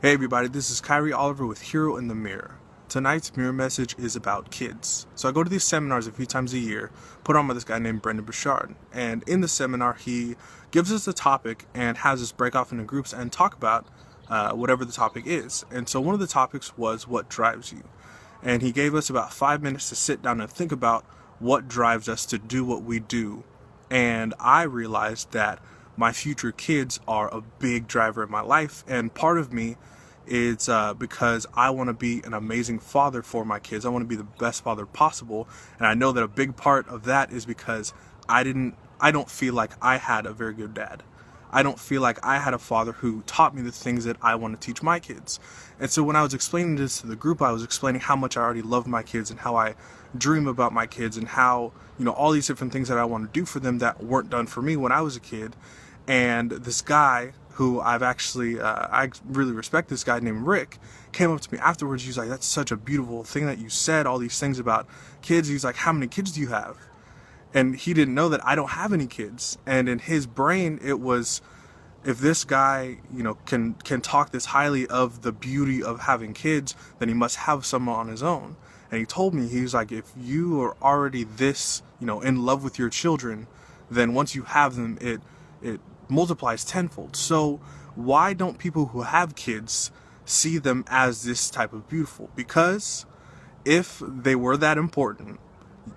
Hey everybody, this is Kyrie Oliver with Hero in the Mirror. Tonight's mirror message is about kids. So I go to these seminars a few times a year, put on by this guy named Brendan Burchard. And in the seminar, he gives us a topic and has us break off into groups and talk about whatever the topic is. And so one of the topics was what drives you. And he gave us about 5 minutes to sit down and think about what drives us to do what we do. And I realized that my future kids are a big driver in my life, and part of me is because I want to be an amazing father for my kids. I want to be the best father possible, and I know that a big part of that is because I don't feel like I had a very good dad. I don't feel like I had a father who taught me the things that I want to teach my kids. And so when I was explaining this to the group, I was explaining how much I already love my kids and how I dream about my kids and how, all these different things that I want to do for them that weren't done for me when I was a kid. And this guy who I really respect, this guy named Rick, came up to me afterwards. He's like, "That's such a beautiful thing that you said, all these things about kids." He's like, "How many kids do you have?" And he didn't know that I don't have any kids. And in his brain, it was, if this guy, can talk this highly of the beauty of having kids, then he must have some on his own. And he told me, he's like, if you are already this, in love with your children, then once you have them, it multiplies tenfold. So why don't people who have kids see them as this type of beautiful? Because if they were that important,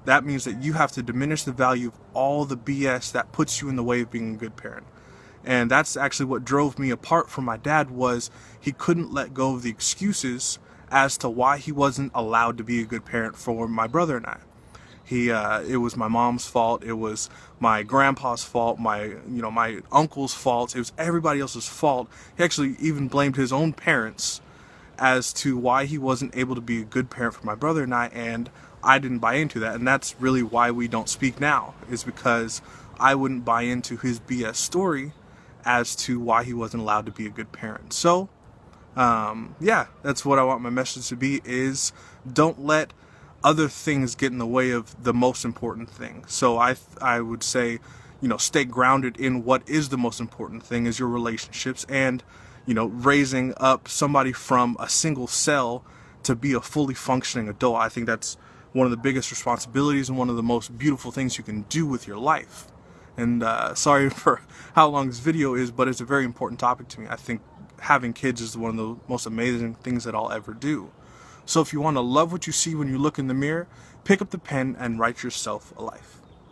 that means that you have to diminish the value of all the BS that puts you in the way of being a good parent. And that's actually what drove me apart from my dad, was he couldn't let go of the excuses as to why he wasn't allowed to be a good parent for my brother and I. It was my mom's fault. It was my grandpa's fault. My uncle's fault. It was everybody else's fault. He actually even blamed his own parents as to why he wasn't able to be a good parent for my brother and I didn't buy into that. And that's really why we don't speak now, is because I wouldn't buy into his BS story as to why he wasn't allowed to be a good parent. So, yeah, that's what I want my message to be, is don't let other things get in the way of the most important thing. So I would say, stay grounded in what is the most important thing, is your relationships, and, raising up somebody from a single cell to be a fully functioning adult. I think that's one of the biggest responsibilities and one of the most beautiful things you can do with your life. And sorry for how long this video is, but it's a very important topic to me. I think having kids is one of the most amazing things that I'll ever do. So if you want to love what you see when you look in the mirror, pick up the pen and write yourself a life.